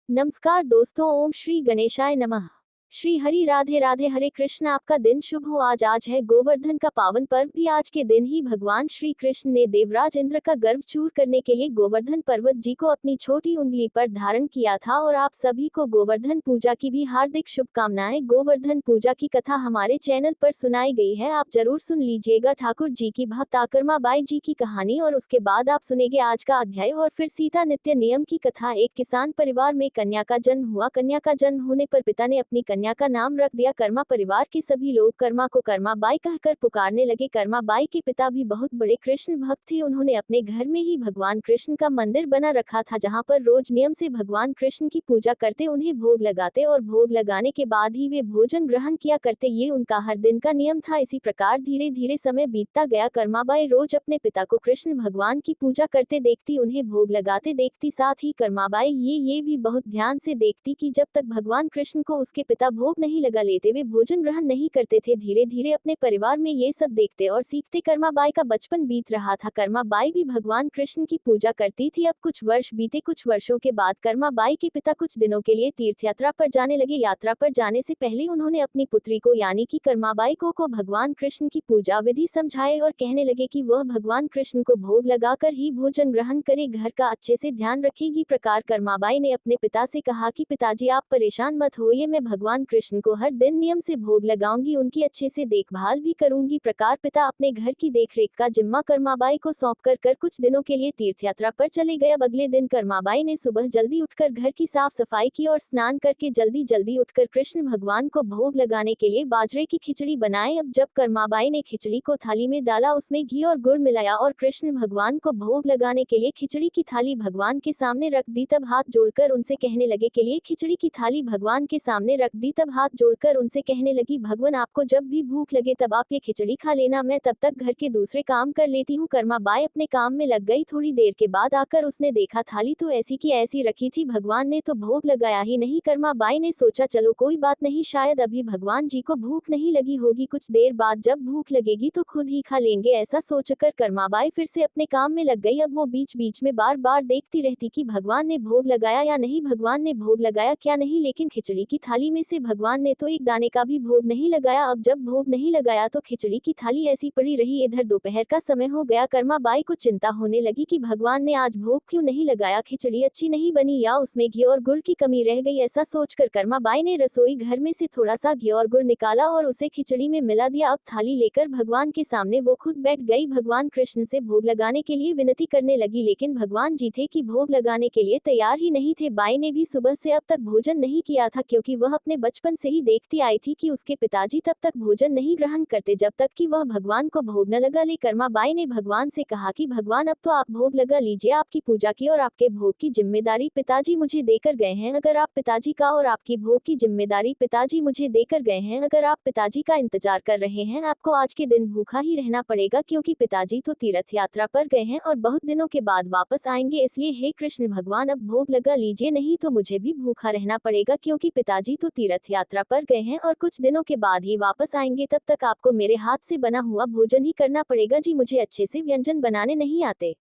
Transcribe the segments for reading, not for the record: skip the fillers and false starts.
नमस्कार दोस्तों, ओम श्री गणेशाय नमः। श्री हरि राधे राधे, हरे कृष्ण। आपका दिन शुभ हो। आज है गोवर्धन का पावन पर्व। भी आज के दिन ही भगवान श्री कृष्ण ने देवराज इंद्र का गर्व चूर करने के लिए गोवर्धन पर्वत जी को अपनी छोटी उंगली पर धारण किया था। और आप सभी को गोवर्धन पूजा की भी हार्दिक शुभकामनाएं। गोवर्धन पूजा की कथा हमारे चैनल पर सुनाई गई है, आप जरूर सुन लीजिएगा। ठाकुर जी की भक्त आकर्मा बाई जी की कहानी, और उसके बाद आप सुनेंगे आज का अध्याय। और फिर सीता नित्य नियम की कथा। एक किसान परिवार में कन्या का जन्म हुआ। कन्या का जन्म होने पर पिता ने अपनी कन्या का नाम रख दिया कर्मा। परिवार के सभी लोग कर्मा को कर्मा बाई कहकर पुकारने लगे। कर्मा बाई के पिता भी बहुत बड़े कृष्ण भक्त थे। उन्होंने अपने घर में ही भगवान कृष्ण का मंदिर बना रखा था, जहाँ पर रोज नियम से भगवान कृष्ण की पूजा करते, उन्हें भोग लगाते और भोग लगाने के बाद ही वे भोजन ग्रहण किया करते। ये उनका हर दिन का नियम था। इसी प्रकार धीरे धीरे समय बीतता गया। कर्माबाई रोज अपने पिता को कृष्ण भगवान की पूजा करते देखती, उन्हें भोग लगाते देखती। साथ ही कर्माबाई ये भी बहुत ध्यान से देखती कि जब तक भगवान कृष्ण को उसके पिता भोग नहीं लगा लेते, वे भोजन ग्रहण नहीं करते थे। धीरे धीरे अपने परिवार में ये सब देखते और सीखते कर्माबाई का बचपन बीत रहा था। कर्माबाई भी भगवान कृष्ण की पूजा करती थी। अब कुछ वर्ष बीते। कुछ वर्षों के बाद कर्माबाई के पिता कुछ दिनों के लिए तीर्थ यात्रा पर जाने लगे। यात्रा पर जाने से पहले उन्होंने अपनी पुत्री को यानी कि कर्माबाई को भगवान कृष्ण की पूजा विधि समझाए और कहने लगे कि वह भगवान कृष्ण को भोग लगाकर ही भोजन ग्रहण करे, घर का अच्छे से ध्यान रखेगी। प्रकार कर्माबाई ने अपने पिता से कहा कि पिताजी आप परेशान मत होइए, मैं भगवान कृष्ण को हर दिन नियम से भोग लगाऊंगी, उनकी अच्छे से देखभाल भी करूंगी। प्रकार पिता अपने घर की देखरेख का जिम्मा कर्माबाई को सौंप कर कुछ दिनों के लिए तीर्थ यात्रा पर चले गए। अब अगले दिन कर्माबाई ने सुबह जल्दी उठकर घर की साफ सफाई की और स्नान करके जल्दी जल्दी उठकर कृष्ण भगवान को भोग लगाने के लिए बाजरे की खिचड़ी बनाए। अब जब कर्माबाई ने खिचड़ी को थाली में डाला, उसमें घी और गुड़ मिलाया और कृष्ण भगवान को भोग लगाने के लिए खिचड़ी की थाली भगवान के सामने रख दी। तब हाथ जोड़कर उनसे कहने लगे के लिए खिचड़ी की थाली भगवान के सामने रख दी। तब हाथ जोड़कर उनसे कहने लगी, भगवान आपको जब भी भूख लगे तब आप ये खिचड़ी खा लेना, मैं तब तक घर के दूसरे काम कर लेती हूँ। कर्माबाई अपने काम में लग गई। थोड़ी देर के बाद आकर उसने देखा थाली तो ऐसी की ऐसी रखी थी, भगवान ने तो भोग लगाया ही नहीं। कर्माबाई ने सोचा चलो कोई बात नहीं, शायद अभी भगवान जी को भूख नहीं लगी होगी, कुछ देर बाद जब भूख लगेगी तो खुद ही खा लेंगे। ऐसा सोचकर कर्माबाई फिर से अपने काम में लग गई। अब वो बीच बीच में बार बार देखती रहती कि भगवान ने भोग लगाया या नहीं, भगवान ने भोग लगाया क्या नहीं, लेकिन खिचड़ी की थाली में से भगवान ने तो एक दाने का भी भोग नहीं लगाया। अब जब भोग नहीं लगाया तो खिचड़ी की थाली ऐसी पड़ी रही। इधर दोपहर का समय हो गया। कर्माबाई को चिंता होने लगी कि भगवान ने आज भोग क्यों नहीं लगाया, खिचड़ी अच्छी नहीं बनी या उसमें घी और गुड़ की कमी रह गई। ऐसा सोचकर कर्माबाई ने रसोई घर में से थोड़ा सा घी और गुड़ निकाला और उसे खिचड़ी में मिला दिया। अब थाली लेकर भगवान के सामने वो खुद बैठ गई। भगवान कृष्ण से भोग लगाने के लिए विनती करने लगी, लेकिन भगवान जी थे कि भोग लगाने के लिए तैयार ही नहीं थे। बाई ने भी सुबह से अब तक भोजन नहीं किया था, क्योंकि वह अपने बचपन से ही देखती आई थी कि उसके पिताजी तब तक भोजन नहीं ग्रहण करते जब तक कि वह भगवान को भोग न लगा ले। कर्माबाई ने भगवान से कहा कि भगवान अब तो आप भोग लगा लीजिए, आपकी पूजा की और आपके भोग की जिम्मेदारी पिताजी मुझे देकर गए हैं। अगर आप पिताजी का और आपकी भोग की जिम्मेदारी पिताजी मुझे देकर गए हैं, अगर आप पिताजी का इंतजार कर रहे हैं, आपको आज के दिन भूखा ही रहना पड़ेगा, क्योंकि पिताजी तो तीर्थ यात्रा पर गए हैं और बहुत दिनों के बाद वापस आएंगे। इसलिए हे कृष्ण भगवान अब भोग लगा लीजिए, नहीं तो मुझे भी भूखा रहना पड़ेगा, क्योंकि पिताजी तो तीर्थ यात्रा पर गए हैं और कुछ दिनों के बाद ही वापस आएंगे। तब तक आपको मेरे हाथ से बना हुआ भोजन ही करना पड़ेगा। जी मुझे अच्छे से व्यंजन बनाने नहीं आते,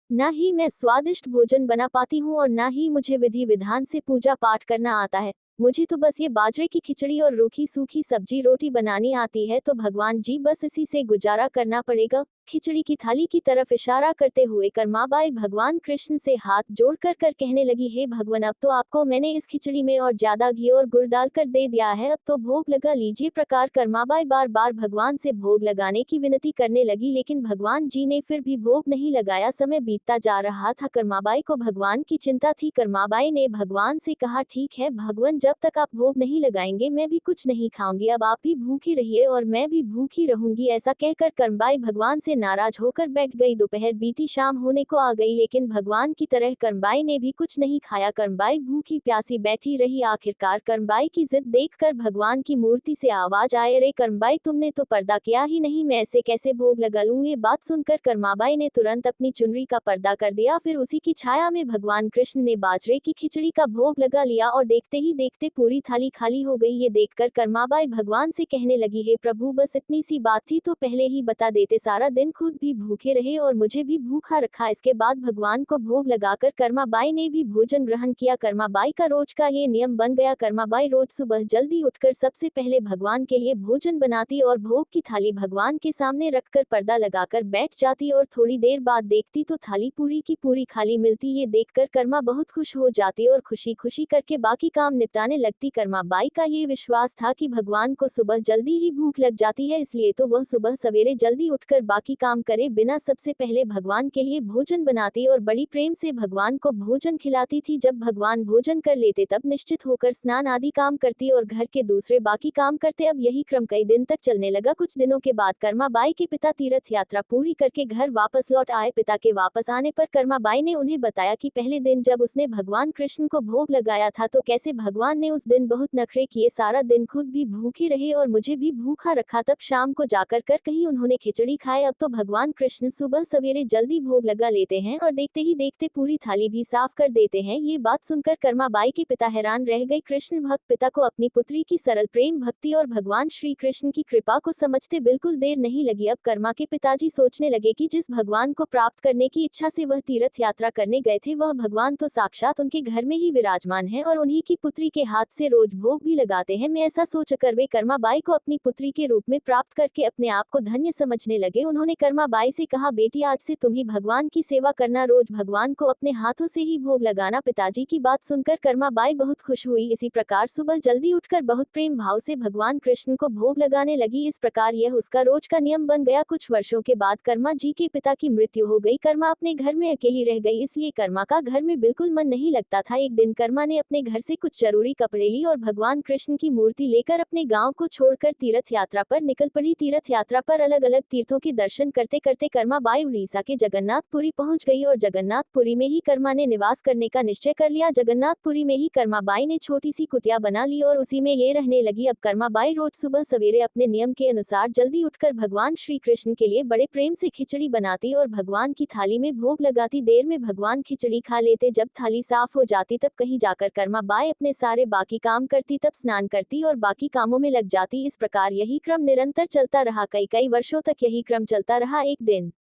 ना ही मैं स्वादिष्ट भोजन बना पाती हूँ और ना ही मुझे विधि विधान से पूजा पाठ करना आता है। मुझे तो बस ये बाजरे की खिचड़ी और रूखी सूखी सब्जी रोटी बनानी आती है, तो भगवान जी बस इसी से गुजारा करना पड़ेगा। खिचड़ी की थाली की तरफ इशारा करते हुए कर्माबाई भगवान कृष्ण से हाथ जोड़कर कहने लगी, हे भगवान अब तो आपको मैंने इस खिचड़ी में और ज्यादा घी और गुड़ डालकर दे दिया है, अब तो भोग लगा लीजिए। प्रकार कर्माबाई बार बार भगवान से भोग लगाने की विनती करने लगी, लेकिन भगवान जी ने फिर भी भोग नहीं लगाया। समय बीतता जा रहा था। कर्माबाई को भगवान की चिंता थी। कर्माबाई ने भगवान से कहा, ठीक है भगवान, जब तक आप भोग नहीं लगाएंगे मैं भी कुछ नहीं खाऊंगी, अब आप भी भूखी रहिए और मैं भी भूखी रहूंगी। ऐसा कहकर कर्माबाई भगवान से नाराज होकर बैठ गई। दोपहर बीती, शाम होने को आ गई, लेकिन भगवान की तरह कर्मबाई ने भी कुछ नहीं खाया। कर्मबाई भूखी प्यासी बैठी रही। आखिरकार कर्मबाई की जिद देखकर भगवान की मूर्ति से आवाज आए, अरे कर्मबाई तुमने तो पर्दा किया ही नहीं, मैं ऐसे कैसे भोग लगा लूं। ये बात सुनकर कर्माबाई ने तुरंत अपनी चुनरी का पर्दा कर दिया। फिर उसी की छाया में भगवान कृष्ण ने बाजरे की खिचड़ी का भोग लगा लिया और देखते ही देखते पूरी थाली खाली हो गई। ये देखकर कर्माबाई भगवान से कहने लगी, हे प्रभु बस इतनी सी बात थी तो पहले ही बता देते, सारा दिन दिन खुद भी भूखे रहे और मुझे भी भूखा रखा। इसके बाद भगवान को भोग लगाकर कर्माबाई ने भी भोजन ग्रहण किया। कर्माबाई का रोज का ये नियम बन गया। कर्माबाई रोज सुबह जल्दी उठकर सबसे पहले भगवान के लिए भोजन बनाती और भोग की थाली भगवान के सामने रखकर पर्दा लगाकर बैठ जाती और थोड़ी देर बाद देखती तो थाली पूरी की पूरी खाली मिलती। ये देखकर कर्मा बहुत खुश हो जाती और खुशी खुशी करके बाकी काम निपटाने लगती। कर्माबाई का ये विश्वास था कि भगवान को सुबह जल्दी ही भूख लग जाती है, इसलिए तो वह सुबह सवेरे जल्दी उठकर बाकी काम करे बिना सबसे पहले भगवान के लिए भोजन बनाती और बड़ी प्रेम से भगवान को भोजन खिलाती थी। जब भगवान भोजन कर लेते तब निश्चित होकर स्नान आदि काम करती और घर के दूसरे बाकी काम करते। अब यही क्रम कई दिन तक चलने लगा। कुछ दिनों के बाद कर्माबाई के पिता तीर्थ यात्रा पूरी करके घर वापस लौट आए। पिता के वापस आने पर कर्माबाई ने उन्हें बताया कि पहले दिन जब उसने भगवान कृष्ण को भोग लगाया था तो कैसे भगवान ने उस दिन बहुत नखरे किए, सारा दिन खुद भी भूखे रहे और मुझे भी भूखा रखा। तब शाम को जाकर कहीं उन्होंने खिचड़ी खाए। अब तो भगवान कृष्ण सुबह सवेरे जल्दी भोग लगा लेते हैं और देखते ही देखते पूरी थाली भी साफ कर देते हैं। ये बात सुनकर कर्माबाई के पिता हैरान रह गए। कृष्ण भक्त पिता को अपनी पुत्री की सरल प्रेम भक्ति और भगवान श्री कृष्ण की कृपा को समझते बिल्कुल देर नहीं लगी। अब कर्मा के पिताजी सोचने लगे कि जिस भगवान को प्राप्त करने की इच्छा से वह तीर्थ यात्रा करने गए थे, वह भगवान तो साक्षात उनके घर में ही विराजमान है और उन्हीं की पुत्री के हाथ से रोज भोग भी लगाते हैं। मैं ऐसा सोचकर वे कर्माबाई को अपनी पुत्री के रूप में प्राप्त करके अपने आप को धन्य समझने लगे। उन्होंने कर्माबाई से कहा, बेटी आज से तुम ही भगवान की सेवा करना, रोज भगवान को अपने हाथों से ही भोग लगाना। पिताजी की बात सुनकर कर्माबाई बहुत खुश हुई। इसी प्रकार सुबह जल्दी उठकर बहुत प्रेम भाव से भगवान कृष्ण को भोग लगाने लगी। इस प्रकार यह उसका रोज का नियम बन गया। कुछ वर्षों के बाद कर्मा जी के पिता की मृत्यु हो गई। कर्मा अपने घर में अकेली रह गई, इसलिए कर्मा का घर में बिल्कुल मन नहीं लगता था। एक दिन कर्मा ने अपने घर से कुछ जरूरी कपड़े ली और भगवान कृष्ण की मूर्ति लेकर अपने गांव को छोड़कर तीर्थ यात्रा पर निकल पड़ी। तीर्थ यात्रा पर अलग अलग तीर्थों के दर्शन करते करते कर्माबाई उड़ीसा के जगन्नाथपुरी पहुंच गई और जगन्नाथपुरी में ही कर्मा ने निवास करने का निश्चय कर लिया। जगन्नाथपुरी में ही कर्माबाई ने छोटी सी कुटिया बना ली और उसी में ये रहने लगी। अब कर्माबाई रोज सुबह सवेरे अपने नियम के अनुसार जल्दी उठकर भगवान श्री कृष्ण के लिए बड़े प्रेम से खिचड़ी बनाती और भगवान की थाली में भोग लगाती। देर में भगवान खिचड़ी खा लेते। जब थाली साफ हो जाती तब कहीं जाकर कर्माबाई अपने सारे बाकी काम करती, तब स्नान करती और बाकी कामों में लग जाती। इस प्रकार यही क्रम निरंतर चलता रहा। कई वर्षों तक यही क्रम चलता रहा। एक दिन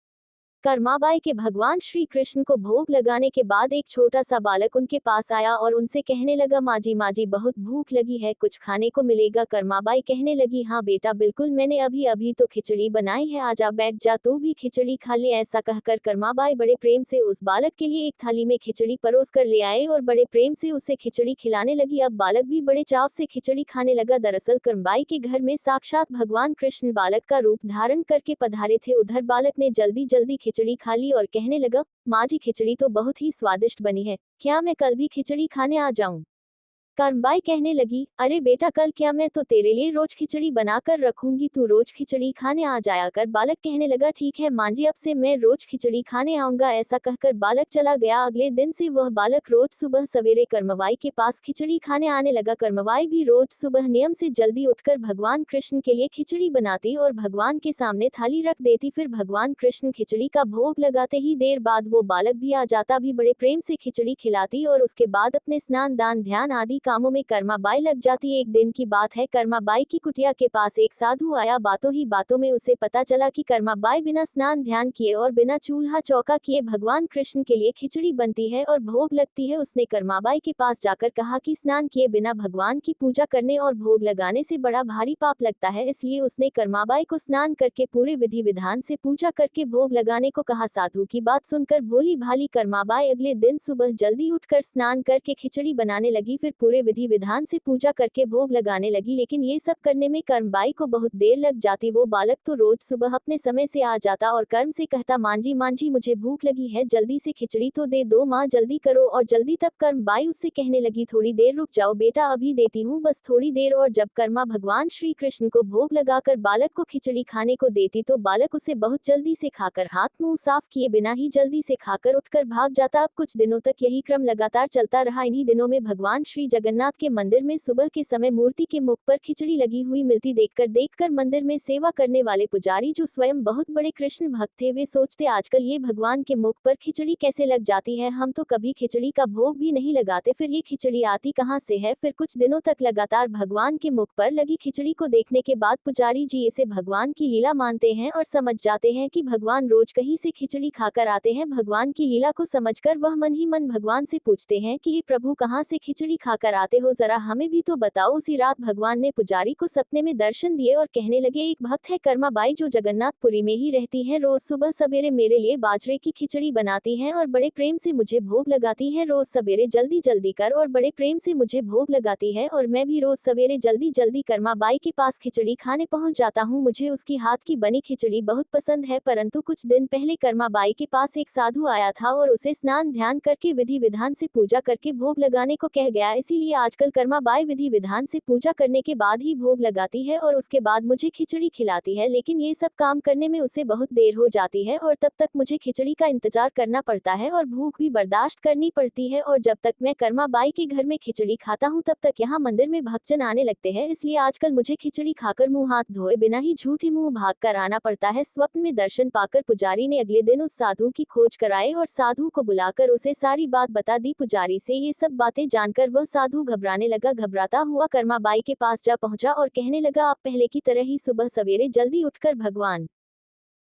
कर्माबाई के भगवान श्री कृष्ण को भोग लगाने के बाद एक छोटा सा बालक उनके पास आया और उनसे कहने लगा, माँ जी बहुत भूख लगी है, कुछ खाने को मिलेगा? कर्माबाई कहने लगी, हाँ बेटा बिल्कुल, मैंने अभी अभी तो खिचड़ी बनाई है, आजा बैठ जा, तू भी खिचड़ी खा ले। ऐसा कहकर कर्माबाई बड़े प्रेम से उस बालक के लिए एक थाली में खिचड़ी परोस कर ले आए और बड़े प्रेम से उसे खिचड़ी खिलाने लगी। अब बालक भी बड़े चाव से खिचड़ी खाने लगा। दरअसल कर्माबाई के घर में साक्षात भगवान कृष्ण बालक का रूप धारण करके पधारे थे। उधर बालक ने जल्दी जल्दी खिचड़ी खा ली और कहने लगा, माँ जी खिचड़ी तो बहुत ही स्वादिष्ट बनी है, क्या मैं कल भी खिचड़ी खाने आ जाऊं? कर्मबाई कहने लगी, अरे बेटा कल क्या, मैं तो तेरे लिए रोज खिचड़ी बनाकर रखूंगी, तू रोज खिचड़ी खाने आ जाया कर। बालक कहने लगा, ठीक है माँ जी, अब से मैं रोज खिचड़ी खाने आऊंगा। ऐसा कहकर बालक चला गया। अगले दिन से वह बालक रोज सुबह सवेरे कर्मबाई के पास खिचड़ी खाने आने लगा। कर्मबाई भी रोज सुबह नियम से जल्दी उठकर भगवान कृष्ण के लिए खिचड़ी बनाती और भगवान के सामने थाली रख देती। फिर भगवान कृष्ण खिचड़ी का भोग लगाते ही देर बाद वो बालक भी आ जाता, भी बड़े प्रेम से खिचड़ी खिलाती और उसके बाद अपने स्नान दान ध्यान आदि कामों में कर्माबाई लग जाती। एक दिन की बात है, कर्माबाई की कुटिया के पास एक साधु आया। बातों ही बातों में उसे पता चला कि कर्माबाई बिना स्नान ध्यान किए और बिना चूल्हा चौका किए भगवान कृष्ण के लिए खिचड़ी बनती है और भोग लगती है। उसने कर्माबाई के पास जाकर कहा कि स्नान किए बिना भगवान की पूजा करने और भोग लगाने से बड़ा भारी पाप लगता है, इसलिए उसने कर्माबाई को स्नान करके पूरे विधि विधान से पूजा करके भोग लगाने को कहा। साधु की बात सुनकर भोली भाली कर्माबाई अगले दिन सुबह जल्दी उठकर स्नान करके खिचड़ी बनाने लगी, फिर पूरे विधि विधान से पूजा करके भोग लगाने लगी। लेकिन ये सब करने में कर्मबाई को बहुत देर लग जाती। वो बालक तो रोज सुबह अपने समय से आ जाता और कर्म से कहता, माँ जी मुझे भूख लगी है, जल्दी से खिचड़ी तो दे दो माँ, जल्दी करो और जल्दी। तब कर्मबाई उससे कहने लगी, थोड़ी देर रुक जाओ बेटा, अभी देती हूँ, बस थोड़ी देर। और जब कर्मा भगवान श्री कृष्ण को भोग लगाकर बालक को खिचड़ी खाने को देती तो बालक उसे बहुत जल्दी से खाकर हाथ मुंह साफ किए बिना ही जल्दी से खाकर उठकर भाग जाता। अब कुछ दिनों तक यही क्रम लगातार चलता रहा। इन्हीं दिनों में भगवान श्री जगन्नाथ जगन्नाथ के मंदिर में सुबह के समय मूर्ति के मुख पर खिचड़ी लगी हुई मिलती देखकर मंदिर में सेवा करने वाले पुजारी, जो स्वयं बहुत बड़े कृष्ण भक्त थे, वे सोचते आजकल ये भगवान के मुख पर खिचड़ी कैसे लग जाती है, हम तो कभी खिचड़ी का भोग भी नहीं लगाते, फिर ये खिचड़ी आती कहाँ से है। फिर कुछ दिनों तक लगातार भगवान के मुख पर लगी खिचड़ी को देखने के बाद पुजारी जी इसे भगवान की लीला मानते हैं और समझ जाते हैं कि भगवान रोज कहीं से खिचड़ी खाकर आते हैं। भगवान की लीला को समझकर वह मन ही मन भगवान से पूछते हैं कि हे प्रभु, कहाँ से खिचड़ी खाकर आते हो, जरा हमें भी तो बताओ। उसी रात भगवान ने पुजारी को सपने में दर्शन दिए और कहने लगे, एक भक्त है कर्मा बाई, जो जगन्नाथपुरी में ही रहती है, रोज सुबह सवेरे मेरे लिए बाजरे की खिचड़ी बनाती है और बड़े प्रेम से मुझे भोग लगाती है। रोज सवेरे जल्दी जल्दी कर और बड़े प्रेम से मुझे भोग लगाती है और मैं भी रोज सवेरे जल्दी जल्दी कर्मा बाई के पास खिचड़ी खाने पहुंच जाता हूं। मुझे उसकी हाथ की बनी खिचड़ी बहुत पसंद है। परंतु कुछ दिन पहले कर्मा बाई के पास एक साधु आया था और उसे स्नान ध्यान करके विधि विधान से पूजा करके भोग लगाने को कह गया, इसीलिए आजकल कर्मा बाई विधि विधान से पूजा करने के बाद ही भोग लगाती है और उसके बाद मुझे खिचड़ी खिलाती है। लेकिन ये सब काम करने में उसे बहुत देर हो जाती है और तब तक मुझे खिचड़ी का इंतजार करना पड़ता है और भूख भी बर्दाश्त करनी पड़ती है। और जब तक मैं कर्मा बाई के घर में खिचड़ी खाता हूँ तब तक यहाँ मंदिर में भक्तजन आने लगते हैं, इसलिए आजकल मुझे खिचड़ी खाकर मुंह हाथ धोए बिना ही झूठे मुंह भाग कर आना पड़ता है। स्वप्न में दर्शन पाकर पुजारी ने अगले दिन उस साधु की खोज कराई और साधु को बुलाकर उसे सारी बात बता दी। पुजारी से ये सब बातें जानकर वह साधु घबराने लगा। घबराता हुआ कर्मा बाई के पास जा पहुंचा और कहने लगा, आप पहले की तरह ही सुबह सवेरे जल्दी उठकर भगवान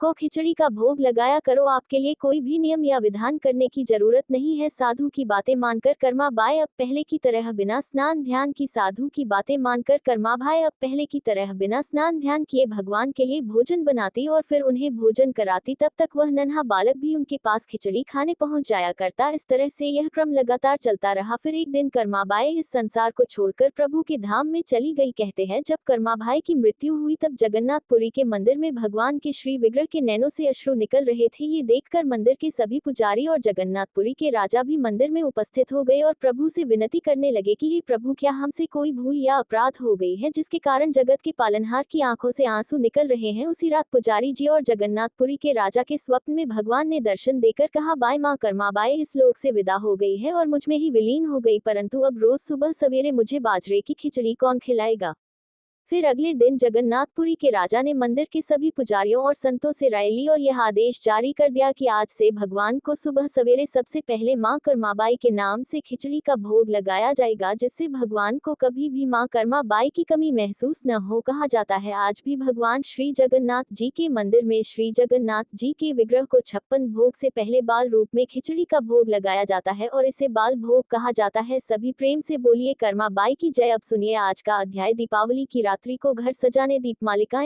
को खिचड़ी का भोग लगाया करो, आपके लिए कोई भी नियम या विधान करने की जरूरत नहीं है। साधु की बातें मानकर कर्मा बाई अब पहले की तरह बिना स्नान ध्यान की साधु की बातें मानकर कर्मा बाई अब पहले की तरह बिना स्नान ध्यान किए भगवान के लिए भोजन बनाती और फिर उन्हें भोजन कराती। तब तक वह नन्हा बालक भी उनके पास खिचड़ी खाने पहुंच जाया करता। इस तरह से यह क्रम लगातार चलता रहा। फिर एक दिन कर्मा बाई इस संसार को छोड़कर प्रभु के धाम में चली गई। कहते हैं जब कर्मा बाई की मृत्यु हुई तब जगन्नाथपुरी के मंदिर में भगवान के श्री विग्रह के नैनों से अश्रु निकल रहे थे। ये देखकर मंदिर के सभी पुजारी और जगन्नाथपुरी के राजा भी मंदिर में उपस्थित हो गए और प्रभु से विनती करने लगे कि हे प्रभु, क्या हमसे कोई भूल या अपराध हो गई है जिसके कारण जगत के पालनहार की आंखों से आंसू निकल रहे हैं। उसी रात पुजारी जी और जगन्नाथपुरी के राजा के स्वप्न में भगवान ने दर्शन देकर कहा, बाई माँ कर्मा बाई इस लोक से विदा हो गई है और मुझ में ही विलीन हो गई, परंतु अब रोज सुबह सवेरे मुझे बाजरे की खिचड़ी कौन खिलाएगा। फिर अगले दिन जगन्नाथपुरी के राजा ने मंदिर के सभी पुजारियों और संतों से राय ली और यह आदेश जारी कर दिया कि आज से भगवान को सुबह सवेरे सबसे पहले मां कर्मा बाई के नाम से खिचड़ी का भोग लगाया जाएगा, जिससे भगवान को कभी भी मां कर्मा बाई की कमी महसूस न हो। कहा जाता है आज भी भगवान श्री जगन्नाथ जी के मंदिर में श्री जगन्नाथ जी के विग्रह को 56 भोग से पहले बाल रूप में खिचड़ी का भोग लगाया जाता है और इसे बाल भोग कहा जाता है। सभी प्रेम से बोलिए कर्मा बाई की जय। अब सुनिए आज का अध्याय। दीपावली की रात्रि को घर सजाने, दीप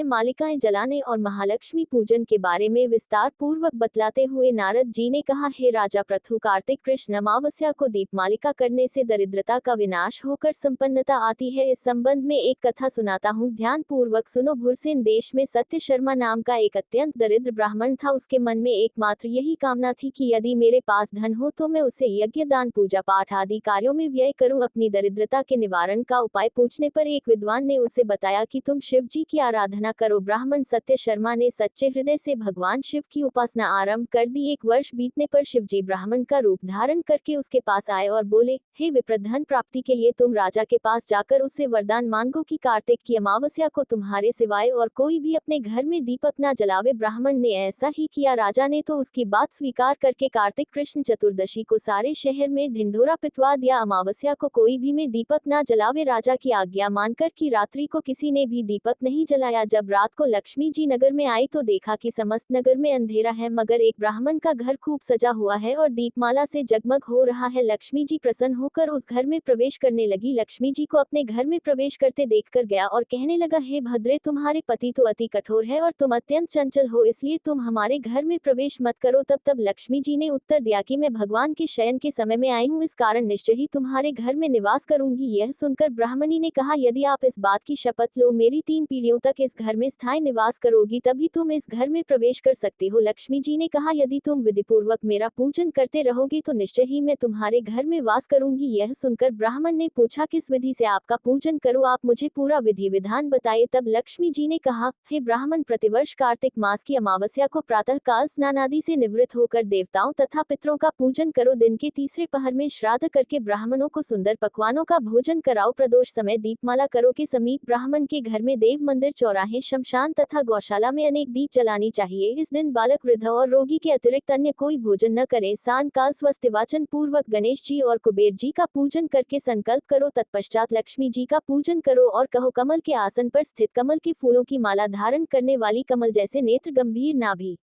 मालिकाएं जलाने और महालक्ष्मी पूजन के बारे में विस्तार पूर्वक बतलाते हुए नारद जी ने कहा, हे राजा प्रथु, कार्तिक कृष्ण अमावस्या को दीप मालिका करने से दरिद्रता का विनाश होकर संपन्नता आती है। इस संबंध में एक कथा सुनाता हूँ, ध्यान पूर्वक सुनो। भुरसेन देश में सत्य शर्मा नाम का एक अत्यंत दरिद्र ब्राह्मण था। उसके मन में एकमात्र यही कामना थी कि यदि मेरे पास धन हो तो मैं उसे यज्ञ दान पूजा पाठ आदि कार्यों में व्यय करूं। अपनी दरिद्रता के निवारण का उपाय पूछने पर एक विद्वान ने उसे बताया कि तुम शिव जी की आराधना करो। ब्राह्मण सत्य शर्मा ने सच्चे हृदय से भगवान शिव की उपासना आरंभ कर दी। एक वर्ष बीतने पर शिव जी ब्राह्मण का रूप धारण करके उसके पास आए और बोले, हे विप्र, धन प्राप्ति के लिए तुम राजा के पास जाकर उससे वरदान मांगो कि कार्तिक की अमावस्या को तुम्हारे सिवाय और कोई भी अपने घर में दीपक न जलावे। ब्राह्मण ने ऐसा ही किया। राजा ने तो उसकी बात स्वीकार करके कार्तिक कृष्ण चतुर्दशी को सारे शहर में ढिंढोरा पिटवा दिया। अमावस्या को कोई भी में दीपक न जलावे। राजा की आज्ञा मानकर की रात्रि को किसी ने भी दीपक नहीं जलाया। जब रात को लक्ष्मी जी नगर में आई तो देखा कि समस्त नगर में अंधेरा है, मगर एक ब्राह्मण का घर खूब सजा हुआ है और दीपमाला से जगमग हो रहा है। लक्ष्मी जी प्रसन्न होकर उस घर में प्रवेश करने लगी। लक्ष्मी जी को अपने घर में प्रवेश करते देखकर गया और कहने लगा, हे भद्रे, तुम्हारे पति तो अति कठोर है और तुम अत्यंत चंचल हो, इसलिए तुम हमारे घर में प्रवेश मत करो। तब लक्ष्मी जी ने उत्तर दिया कि मैं भगवान के शयन के समय में आई हूँ, इस कारण निश्चय ही तुम्हारे घर में निवास करूंगी। यह सुनकर ब्राह्मणी ने कहा, यदि आप इस बात की शपथ शपथ लो, मेरी 3 पीढ़ियों तक इस घर में स्थायी निवास करोगी, तभी तुम इस घर में प्रवेश कर सकती हो। लक्ष्मी जी ने कहा, यदि तुम विधिपूर्वक मेरा पूजन करते रहोगी तो निश्चय ही मैं तुम्हारे घर में वास करूंगी। यह सुनकर ब्राह्मण ने पूछा, किस विधि से आपका पूजन करूं, आप मुझे पूरा विधि विधान बताइए। तब लक्ष्मी जी ने कहा, हे ब्राह्मण, प्रतिवर्ष कार्तिक मास की अमावस्या को प्रातः काल स्नान आदि से निवृत्त होकर देवताओं तथा पितरों का पूजन करो। दिन के तीसरे पहर में श्राद्ध करके ब्राह्मणों को सुंदर पकवानों का भोजन कराओ। प्रदोष समय दीपमाला करो के समीप ब्राह्मण के घर में देव मंदिर, चौराहे, शमशान तथा गौशाला में अनेक दीप जलानी चाहिए। इस दिन बालक, वृद्ध और रोगी के अतिरिक्त अन्य कोई भोजन न करे। सान काल स्वस्ति वाचन पूर्वक गणेश जी और कुबेर जी का पूजन करके संकल्प करो। तत्पश्चात लक्ष्मी जी का पूजन करो और कहो, कमल के आसन पर स्थित, कमल के फूलों की माला धारण करने वाली, कमल जैसे नेत्र, गंभीर नाभि,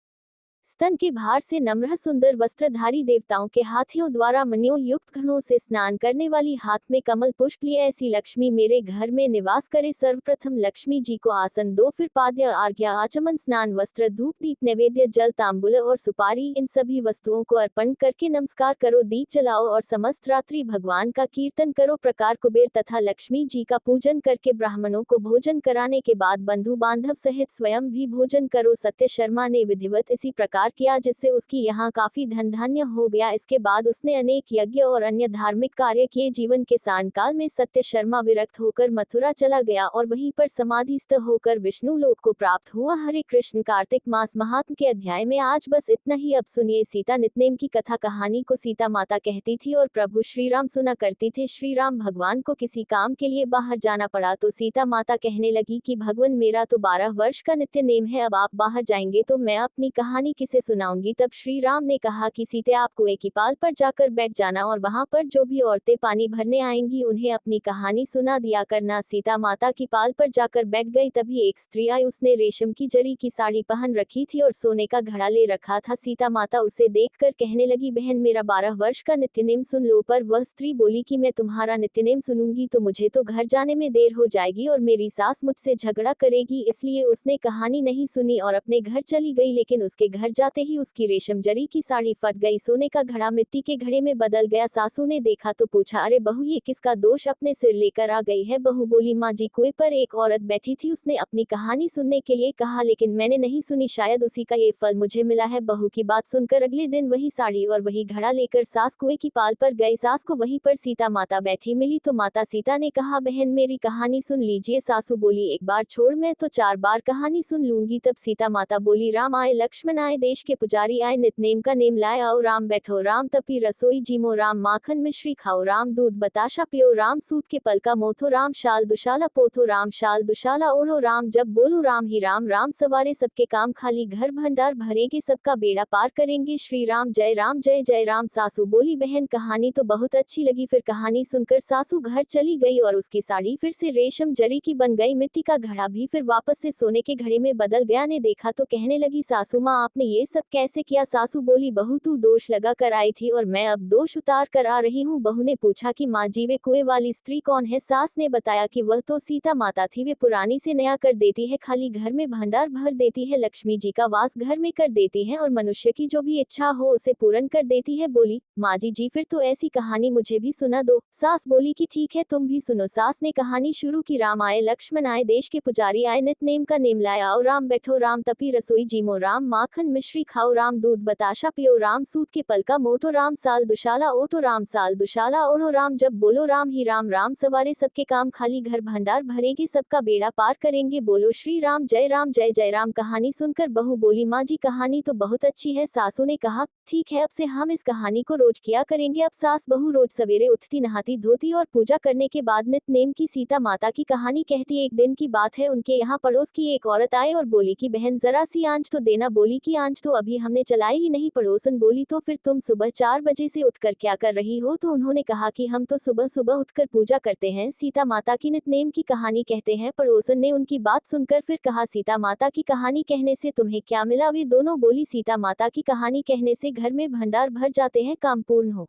स्तन के भार से नम्र सुंदर वस्त्रधारी, देवताओं के हाथियों द्वारा मणियों युक्त घड़ों से स्नान करने वाली, हाथ में कमल पुष्प लिए ऐसी लक्ष्मी मेरे घर में निवास करे। सर्वप्रथम लक्ष्मी जी को आसन दो, फिर पाद्य, अर्घ्य, आचमन, स्नान, वस्त्र, धूप, दीप, नैवेद्य, जल, तांबूल और सुपारी, इन सभी वस्तुओं को अर्पण करके नमस्कार करो। दीप जलाओ और समस्त रात्रि भगवान का कीर्तन करो। प्रकार कुबेर तथा लक्ष्मी जी का पूजन करके ब्राह्मणों को भोजन कराने के बाद बंधु बांधव सहित स्वयं भी भोजन करो। सत्य शर्मा ने विधिवत इसी प्रकार किया, जिससे उसकी यहाँ काफी धन धान्य हो गया। इसके बाद उसने अनेक यज्ञ और अन्य धार्मिक कार्य किए। जीवन के सांडकाल में सत्य शर्मा विरक्त होकर मथुरा चला गया और वहीं पर समाधिस्थ होकर विष्णु लोक को प्राप्त हुआ। हरे कृष्ण। कार्तिक मास महात्म के अध्याय में आज बस इतना ही। अब सुनिए सीता नितनेम की कथा। कहानी को सीता माता कहती थी और प्रभु श्री राम सुना करती थे। श्री राम भगवान को किसी काम के लिए बाहर जाना पड़ा तो सीता माता कहने लगी कि भगवान, मेरा तो 12 वर्ष का नित्य नेम है, अब आप बाहर जाएंगे तो मैं अपनी कहानी किसे सुनाऊंगी। तब श्री राम ने कहा कि सीते, आप कुएं की पाल पर जाकर बैठ जाना और वहां पर जो भी औरतें पानी भरने आएंगी उन्हें अपनी कहानी सुना दिया करना। सीता माता की पाल पर जाकर बैठ गई। तभी एक स्त्री आई, उसने रेशम की जरी की साड़ी पहन रखी थी और सोने का घड़ा ले रखा था। सीता माता उसे देखकर कहने लगी, बहन, मेरा 12 वर्ष का नित्यनेम सुन लो। पर वह स्त्री बोली कि मैं तुम्हारा नित्यनेम सुनूंगी तो मुझे तो घर जाने में देर हो जाएगी और मेरी सास मुझसे झगड़ा करेगी, इसलिए उसने कहानी नहीं सुनी और अपने घर चली गई। लेकिन उसके घर जाते ही उसकी रेशम जरी की साड़ी फट गई, सोने का घड़ा मिट्टी के घड़े में बदल गया। सासू ने देखा तो पूछा, अरे बहू, ये किसका दोष अपने सिर लेकर आ गई है। बहू बोली, माँ जी, कुएं पर एक औरत बैठी थी, उसने अपनी कहानी सुनने के लिए कहा लेकिन मैंने नहीं सुनी, शायद उसी का ये फल मुझे मिला है। बहू की बात सुनकर अगले दिन वही साड़ी और वही घड़ा लेकर सास कुएं की पाल पर गई। सास को वहीं पर सीता माता बैठी मिली तो माता सीता ने कहा, बहन, मेरी कहानी सुन लीजिए। सासू बोली, एक बार छोड़, मैं तो 4 बार कहानी सुन लूंगी। तब सीता माता बोली, राम आए, लक्ष्मण आए, देश के पुजारी आए, नितनेम का नेम लाए, आओ राम बैठो, राम तपी रसोई जीमो, राम माखन मिश्री खाओ, राम दूध बताशा पियो, राम सूत के पल का मोथो, राम शाल दुशाला पोथो, राम शाल दुशाला ओढ़ो, राम जब बोलो राम ही राम, राम सवारे सबके काम, खाली घर भंडार भरेंगे, सबका बेड़ा पार करेंगे, श्री राम जय राम जय जय राम। सासू बोली, बहन, कहानी तो बहुत अच्छी लगी। फिर कहानी सुनकर सासू घर चली गई और उसकी साड़ी फिर से रेशम जरी की बन गई, मिट्टी का घड़ा भी फिर वापस से सोने के घड़े में बदल गया। ने देखा तो कहने लगी, सासू माँ, आपने ये सब कैसे किया। सासू बोली, बहू, तू दोष लगा कर आई थी और मैं अब दोष उतार कर आ रही हूँ। बहू ने पूछा कि माँ जी, वे कुएं वाली स्त्री कौन है। सास ने बताया कि वह तो सीता माता थी, वे पुरानी से नया कर देती है, खाली घर में भंडार भर देती है, लक्ष्मी जी का वास घर में कर देती है और मनुष्य की जो भी इच्छा हो उसे पूर्ण कर देती है। बोली, माँ जी, फिर तो ऐसी कहानी मुझे भी सुना दो। सास बोली कि ठीक है, तुम भी सुनो। सास ने कहानी शुरू की, राम आए, लक्ष्मण आए, देश के पुजारी आए, नितनेम का नेम लाए, आओ राम बैठो, राम तपी रसोई जीमो, राम माखन मिश्री खाओ, राम दूध बताशा पियो, राम सूत के पल का मोटो, राम साल दुशाला ओटो, राम साल दुशाला ओढ़ो, राम जब बोलो राम ही राम, राम सवारे सबके काम, खाली घर भंडार भरेंगे, सबका बेड़ा पार करेंगे, बोलो श्री राम जय जय राम। कहानी सुनकर बहू बोली, माँ जी, कहानी तो बहुत अच्छी है। सासू ने कहा, ठीक है, अब से हम इस कहानी को रोज किया करेंगे। अब सास बहू रोज सवेरे उठती, नहाती धोती और पूजा करने के बाद नितनेम की सीता माता की कहानी कहती। एक दिन की बात है, उनके यहाँ पड़ोस की एक औरत आई और बोली कि बहन, जरा सी आंच तो देना। बोली कि आंच तो अभी हमने चलाई ही नहीं। पड़ोसन बोली, तो फिर तुम सुबह 4 बजे से उठकर क्या कर रही हो। तो उन्होंने कहा कि हम तो सुबह सुबह उठकर पूजा करते हैं, सीता माता की नितनेम की कहानी कहते हैं। पड़ोसन ने उनकी बात सुनकर फिर कहा, सीता माता की कहानी कहने से तुम्हें क्या मिला। वे दोनों बोली, सीता माता की कहानी कहने से घर में भंडार भर जाते हैं, काम पूर्ण हो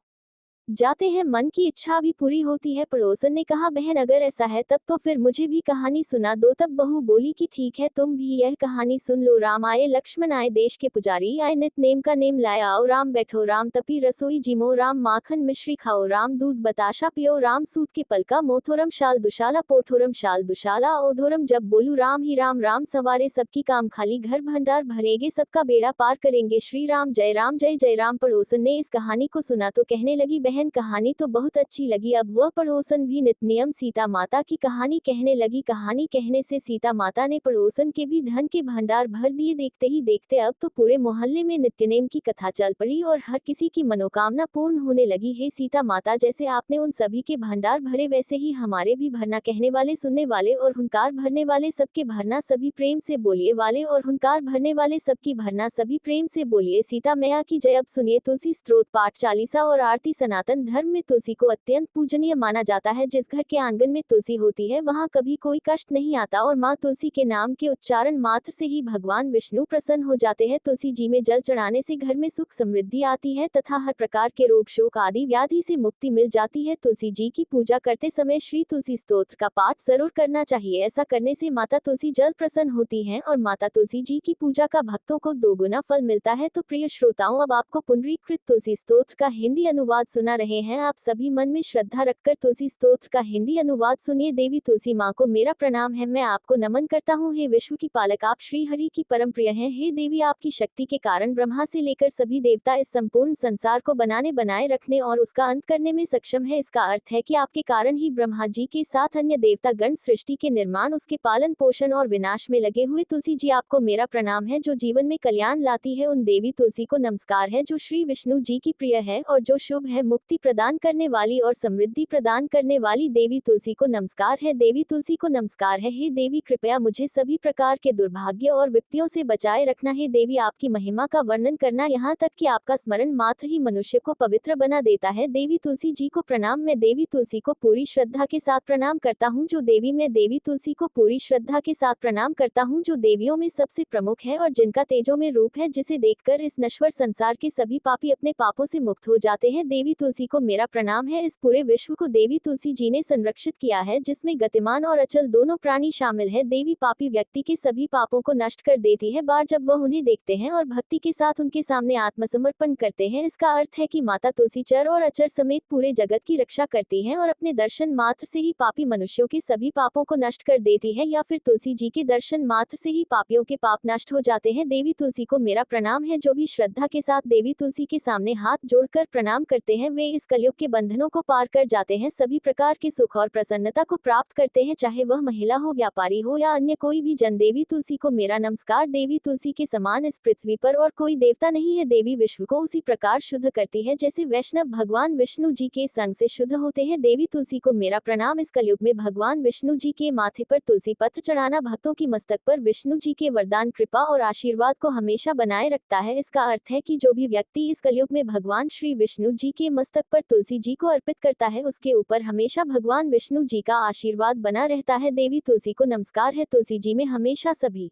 जाते हैं, मन की इच्छा भी पूरी होती है। पड़ोसन ने कहा, बहन अगर ऐसा है तब तो फिर मुझे भी कहानी सुना दो। तब बहू बोली कि ठीक है, तुम भी यह कहानी सुन लो। राम आए, लक्ष्मण आए, देश के पुजारी आए, नित नेम का नेम लाए। आओ राम बैठो, राम तपी रसोई जिमो, राम माखन मिश्री खाओ, राम दूध बताशा पियो, राम सूत के पलका मोथोरम शाल दुशाला पोठोरम शाल दुशाला ओढ़ोरम। जब बोलू राम ही राम, राम सवारे सबकी काम खाली, घर भंडार भरेंगे, सबका बेड़ा पार करेंगे। श्री राम जय राम जय जय राम। पड़ोसन ने इस कहानी को सुना तो कहने लगी, बहन कहानी तो बहुत अच्छी लगी। अब वह पड़ोसन भी नित नियम सीता माता की कहानी कहने लगी। कहानी कहने से सीता माता ने पड़ोसन के भी धन के भंडार भर दिए। देखते ही देखते अब तो पूरे मोहल्ले में नित्यनेम की कथा चल पड़ी और हर किसी की मनोकामना पूर्ण होने लगी। हे सीता माता, जैसे आपने उन सभी के भंडार भरे वैसे ही हमारे भी भरना। कहने वाले, सुनने वाले और हुंकार भरने वाले सबके भरना, सभी प्रेम से बोलिए वाले और हुंकार भरने वाले सबकी भरना, सभी प्रेम से बोलिए। सीता मैया की जय। अब सुनिए तुलसी स्तोत्र पाठ, चालीसा और आरती। सनातन धर्म में तुलसी को अत्यंत पूजनीय माना जाता है। जिस घर के आंगन में तुलसी होती है वहां कभी कोई कष्ट नहीं आता और मां तुलसी के नाम के उच्चारण मात्र से ही भगवान विष्णु प्रसन्न हो जाते हैं। तुलसी जी में जल चढ़ाने से घर में सुख समृद्धि आती है तथा हर प्रकार के रोग शोक आदि व्याधि से मुक्ति मिल जाती है। तुलसी जी की पूजा करते समय श्री तुलसी स्तोत्र का पाठ जरूर करना चाहिए। ऐसा करने से माता तुलसी जल्द प्रसन्न होती हैं और माता तुलसी जी की पूजा का भक्तों को दोगुना फल मिलता है। तो प्रिय श्रोताओं, अब आपको पुनरीकृत तुलसी स्तोत्र का हिंदी अनुवाद सुना रहे हैं। आप सभी मन में श्रद्धा रखकर तुलसी स्तोत्र का हिंदी अनुवाद सुनिए। देवी तुलसी माँ को मेरा प्रणाम है, मैं आपको नमन करता हूँ। हे विश्व की पालक, आप श्री हरि की परम प्रिय हैं। हे देवी, आपकी शक्ति के कारण ब्रह्मा से लेकर सभी देवता इस संपूर्ण संसार को बनाए रखने और उसका अंत करने में सक्षम है। इसका अर्थ है कि आपके कारण ही ब्रह्मा जी के साथ अन्य देवता गण सृष्टि के निर्माण, उसके पालन पोषण और विनाश में लगे हुए। तुलसी जी आपको मेरा प्रणाम है, जो जीवन में कल्याण लाती है। उन देवी तुलसी को नमस्कार है जो श्री विष्णु जी की प्रिय है और जो शुभ है, मुक्ति प्रदान करने वाली और समृद्धि प्रदान करने वाली। देवी तुलसी को नमस्कार है, देवी तुलसी को नमस्कार है। हे देवी, कृपया मुझे सभी प्रकार के दुर्भाग्य और विपत्तियों से बचाए रखना। हे देवी, आपकी महिमा का वर्णन करना, यहाँ तक कि आपका स्मरण मात्र ही मनुष्य को पवित्र बना देता है। देवी तुलसी जी को प्रणाम। मैं देवी तुलसी को पूरी श्रद्धा के साथ प्रणाम करता हूँ। जो देवी, मैं देवी तुलसी को पूरी श्रद्धा के साथ प्रणाम करता हूँ, जो देवियों में सबसे प्रमुख है और जिनका तेजों में रूप है, जिसे देखकर इस नश्वर संसार के सभी पापी अपने पापों से मुक्त हो जाते हैं। देवी तुलसी को मेरा प्रणाम है। इस पूरे विश्व को देवी तुलसी जी ने संरक्षित किया है, जिसमें गतिमान और अचल दोनों प्राणी शामिल है। देवी पापी व्यक्ति के सभी पापों को नष्ट कर देती है बार जब वह उन्हें देखते हैं और भक्ति के साथ उनके सामने आत्मसमर्पण करते हैं। इसका अर्थ है कि माता तुलसी चर और अचर समेत पूरे जगत की रक्षा करती है और अपने दर्शन मात्र से ही पापी मनुष्यों के सभी पापों को नष्ट कर देती है, या फिर तुलसी जी के दर्शन मात्र से ही पापियों के पाप नष्ट हो जाते हैं। देवी तुलसी को मेरा प्रणाम है। जो भी श्रद्धा के साथ देवी तुलसी के सामने हाथ जोड़कर प्रणाम करते हैं, वे इस कलयुग के बंधनों को पार कर जाते हैं, सभी प्रकार के सुख और प्रसन्नता को प्राप्त करते हैं, चाहे वह महिला हो, व्यापारी हो या अन्य कोई भी जन। देवी तुलसी को मेरा नमस्कार। देवी तुलसी के समान इस पृथ्वी पर और कोई देवता नहीं है। देवी विश्व को उसी प्रकार शुद्ध करती है जैसे वैष्णव भगवान विष्णु जी के संग से शुद्ध होते हैं। देवी तुलसी को मेरा प्रणाम। इस कलयुग में भगवान विष्णु जी के माथे पर तुलसी पत्र चढ़ाना भक्तों की मस्तक पर विष्णु जी के वरदान, कृपा और आशीर्वाद को हमेशा बनाए रखता है। इसका अर्थ है कि जो भी व्यक्ति इस कलयुग में भगवान श्री विष्णु जी के मस्तक पर तुलसी जी को अर्पित करता है, उसके ऊपर हमेशा भगवान विष्णु जी का आशीर्वाद बना रहता है। देवी तुलसी को नमस्कार है। तुलसी जी में हमेशा सभी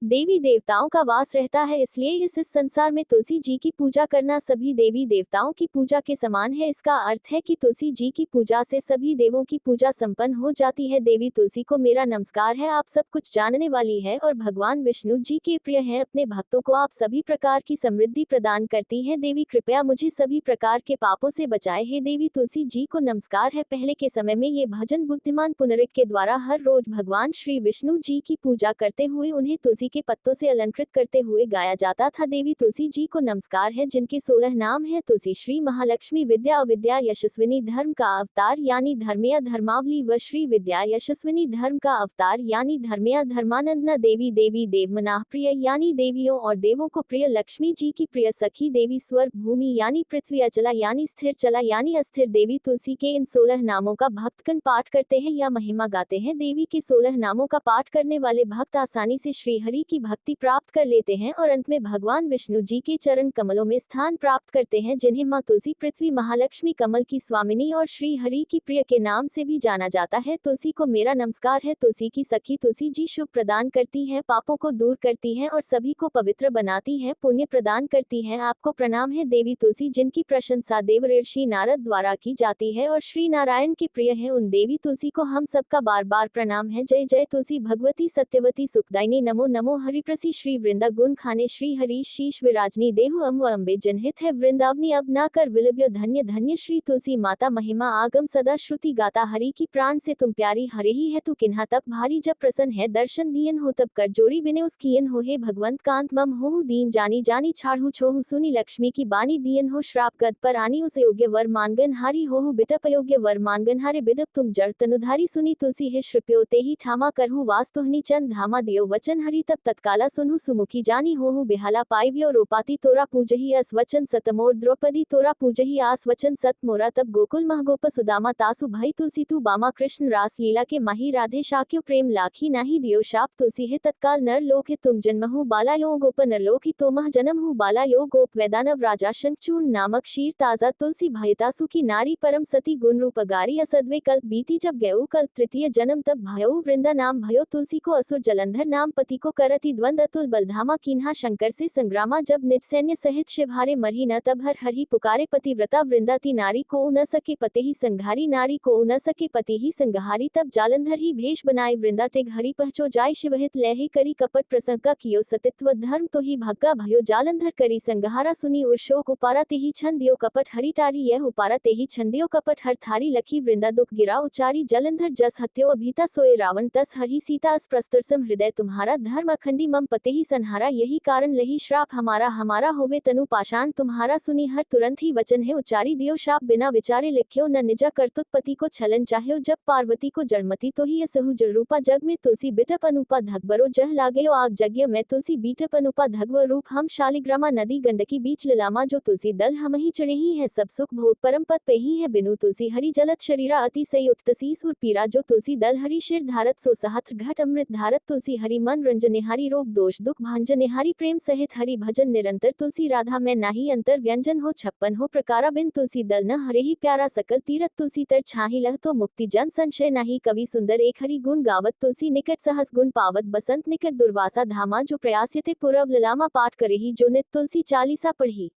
देवी देवताओं का वास रहता है, इसलिए इस संसार में तुलसी जी की पूजा करना सभी देवी देवताओं की पूजा के समान है। इसका अर्थ है कि तुलसी जी की पूजा से सभी देवों की पूजा संपन्न हो जाती है। देवी तुलसी को मेरा नमस्कार है। आप सब कुछ जानने वाली है और भगवान विष्णु जी के प्रिय है। अपने भक्तों को आप सभी प्रकार की समृद्धि प्रदान करती है। देवी, कृपया मुझे सभी प्रकार के पापों से बचाए। हे देवी तुलसी जी को नमस्कार है। पहले के समय में ये भजन बुद्धिमान पुनरिक के द्वारा हर रोज भगवान श्री विष्णु जी की पूजा करते हुए उन्हें तुलसी के पत्तों से अलंकृत करते हुए गाया जाता था। देवी तुलसी जी को नमस्कार है, जिनके 16 नाम है। तुलसी श्री महालक्ष्मी, विद्या अविद्या यशस्विनी, धर्म का अवतार यानी धर्मेय धर्मावली व श्री विद्या यशस्विनी, धर्म का अवतार यानी धर्मेय धर्मानंदना। देवी देवी देवमनाह प्रिय यानी देवियों और देवों को प्रिय, लक्ष्मी जी की प्रिय सखी। देवी स्वर्ग भूमि यानी पृथ्वी, अचला यानी स्थिर, चला यानी अस्थिर। देवी तुलसी के इन 16 नामों का भक्तगण पाठ करते हैं या महिमा गाते हैं। देवी के 16 नामों का पाठ करने वाले भक्त आसानी से श्री हरि हरि की भक्ति प्राप्त कर लेते हैं और अंत में भगवान विष्णु जी के चरण कमलों में स्थान प्राप्त करते हैं, जिन्हें माँ तुलसी पृथ्वी महालक्ष्मी कमल की स्वामिनी और श्री हरि की प्रिय के नाम से भी जाना जाता है। तुलसी को मेरा नमस्कार है। तुलसी की सखी तुलसी जी शुभ प्रदान करती है, पापों को दूर करती है और सभी को पवित्र बनाती है, पुण्य प्रदान करती है। आपको प्रणाम है देवी तुलसी, जिनकी प्रशंसा देव ऋषि नारद द्वारा की जाती है और श्री नारायण के प्रिय है। उन देवी तुलसी को हम सबका बार बार प्रणाम है। जय जय तुलसी भगवती सत्यवती सुखदायिनी नमो नमो हरिप्रसी श्री वृंदा गुण खाने श्री हरि शीश विराजनी देहु अम्ब अम्बे जनहित है वृंदावनी अब ना कर विलब्य धन्य धन्य श्री तुलसी माता महिमा आगम सदा श्रुति गाता हरि की प्राण से तुम प्यारी हरे ही है तू किन्हा तप भारी जब प्रसन्न है दर्शन दियन हो तब कर जोरी बिने उसकीयन हो हे भगवंत कांत मम हो दीन जानी जानी छाड़ू छोहु सुनी लक्ष्मी की बानी दियन हो श्राप गद पर आनी उसे योग्य वर मानगन हारी हो बिटप अयोग्य वर मानगन हारे बिदप तुम जड़ तनुधारी सुनी तुलसी है श्रुप्यो ते ही ठामा करहु वास तुहनी चंद धामा दियो वचन हरि तब तत्काला सुनहु सुमुखी जानी हो बिहाला पाइव्यो रोपाती तोरा पूजही अस वचन सतमोर द्रौपदी तोरा पूजही आस वचन सत मोरा तब गोकुल महगोप सुदामा तासु भई तुलसी तू बामा कृष्ण रास लीला के माही राधे शाक्यो प्रेम लाखी नाही दियो शाप तुलसी है तत्काल नर लोक है तुम जन्महु बाला यो गोप नरलोक ही तोमह जन्म हु बाला यो गोप वैदानव राजा शंखचूर्ण नामक शीर ताजा तुलसी भयतासु की नारी परम सती गुण रूप गारी असद्वे कल्प बीती जब गयो कल्प तृतीय जन्म तब भयो वृंदा नाम भयो तुलसी को असुर जलंधर नाम पति को करति द्वंद अतुल बलधामा कीन्हा शंकर से संग्रामा जब निज सैन्य सहित शिवहारे मरही न तब हर हरि पुकारे पतिव्रता वृंदा ती नारी को न सके पते ही संघारी नारी को न सके पति ही संघारी तब जालंधर ही भेष बनाए वृंदा टेग हरि पहचो जाय शिवहित लहे करी कपट प्रसंग का कियो सतित्व धर्म तो ही भग्गा भयो जालंधर करी संघहारा सुनी उर्शोक उपारा ते ही छन दियो कपट हरि तारी यह उपारा ते ही छन दियो कपट हर थारी लखी वृंदा दुख गिरा उचारी जलंधर जस हत्यो अभीता सोए रावण तस हरि सीता अस प्रस्तुरसम हृदय तुम्हारा धर्म अखंडी मम पते ही संहारा यही कारण लही श्राप हमारा हमारा होवे तनु पाषाण तुम्हारा सुनी हर तुरंत ही वचन है उचारी दियो शाप बिना विचारे लिख्यो न निजा करतुत पति को छलन चाह्यो जब पार्वती को जड़मती तो ही असहु जरूपा जग में तुलसी बिटप अनुपा धगबरो जह लागयो आग जग्य में तुलसी बीटप अनुपा धगव रूप हम शालिग्रामा नदी गंडकी बीच लिलामा जो तुलसी दल हम ही चढ़े ही है सब सुख भोग परम पद पे ही है बिनु तुलसी हरि जलत शरीरा अति सई उठतसी सुर पीरा जो तुलसी दल हरि शिर धारत सो सहस्त्र घट अमृत धारत तुलसी हरि मन रंजन निहारी रोग दोष दुख भांजन निहारी प्रेम सहित हरि भजन निरंतर तुलसी राधा में नाही अंतर व्यंजन हो छप्पन हो प्रकारा बिन तुलसी दल न हरे ही प्यारा सकल तीरथ तुलसी तर छाही लह तो मुक्ति जन संशय नाही कवि सुंदर एक हरि गुण गावत तुलसी निकट सहस गुण पावत बसंत निकट दुर्वासा धामा जो प्रयास्यते पूर्व ललामा पाठ करे ही जो नित तुलसी चालीसा पढ़ी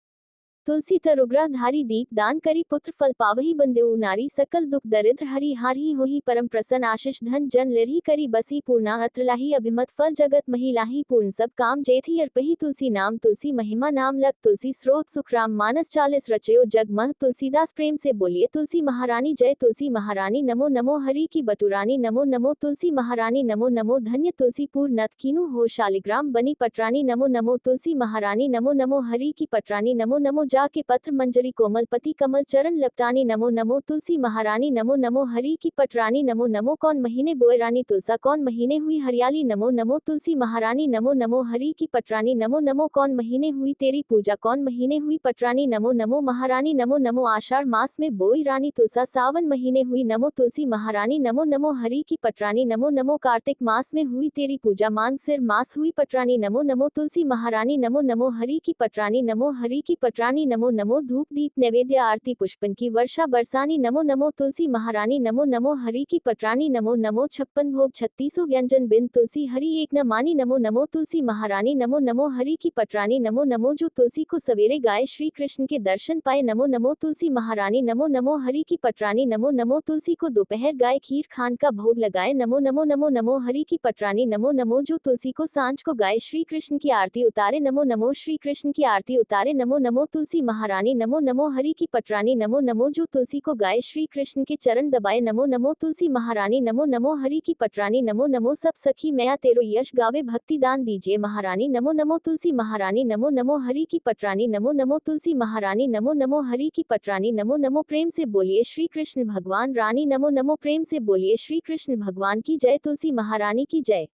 तुलसी तरुग्रह धारी दीप दान करी पुत्र फल पावही बंदेऊ नारी सकल दुख दरिद्र हरि हारी होही परम प्रसन्न आशीष धन जन लिरही करी बसी पूर्णा अत्रलाही अभिमत फल जगत महिलाही पूर्ण सब काम जेथी अर्पही तुलसी नाम तुलसी महिमा नाम लग तुलसी स्रोत सुखराम मानस 40 रचयो जग मह तुलसीदास प्रेम से बोलिए तुलसी महारानी जय तुलसी महारानी नमो नमो हरि की बटुरानी नमो नमो तुलसी महारानी नमो नमो धन्य तुलसी पूर्ण नत कीनु हो शालिग्राम बनी पटरानी नमो नमो तुलसी महारानी नमो नमो हरि की पटरानी नमो नमो के पत्र मंजरी कोमल पति कमल चरण लपटानी नमो नमो तुलसी महारानी नमो नमो हरि की पटरानी नमो नमो कौन महीने बोए रानी तुलसा कौन महीने हुई हरियाली नमो नमो तुलसी महारानी नमो नमो हरि की पटरानी नमो नमो कौन महीने हुई तेरी पूजा कौन महीने हुई पटरानी नमो नमो महारानी नमो नमो आषाढ़ मास में बोई रानी तुलसा सावन महीने हुई नमो तुलसी महारानी नमो नमो हरि की पटरानी नमो नमो कार्तिक मास में हुई तेरी पूजा मान सिर मास हुई पटरानी नमो नमो तुलसी महारानी नमो नमो हरि की पटरानी नमो हरि की पटरानी नमो नमो धूप दीप नैवेद्य आरती पुष्पन की वर्षा बरसानी नमो नमो तुलसी महारानी नमो नमो हरि की पटरानी नमो नमो 56 भोग 36 व्यंजन बिन तुलसी हरि एक न मानी नमो नमो तुलसी महारानी नमो नमो हरि की पटरानी नमो नमो जो तुलसी को सवेरे गाए श्री कृष्ण के दर्शन पाए नमो नमो तुलसी महारानी नमो नमो हरि की पटरानी नमो नमो तुलसी को दोपहर गाए खीर खान का भोग लगाए नमो नमो नमो नमो हरि की पटरानी नमो नमो जो तुलसी को सांझ को गाए श्री कृष्ण की आरती उतारे नमो नमो श्री कृष्ण की आरती उतारे नमो नमो तुलसी महारानी नमो नमो हरि की पटरानी नमो नमो जो तुलसी को गाए श्री कृष्ण के चरण दबाए नमो नमो तुलसी महारानी नमो नमो हरि की पटरानी नमो नमो सब सखी मैया तेरो यश गावे भक्ति दान दीजिए महारानी नमो नमो तुलसी महारानी नमो नमो हरि की पटरानी नमो नमो तुलसी महारानी नमो नमो हरि की पटरानी नमो नमो प्रेम से बोलिए श्री कृष्ण भगवान रानी नमो नमो प्रेम से बोलिए श्री कृष्ण भगवान की जय तुलसी महारानी की जय।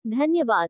धन्यवाद।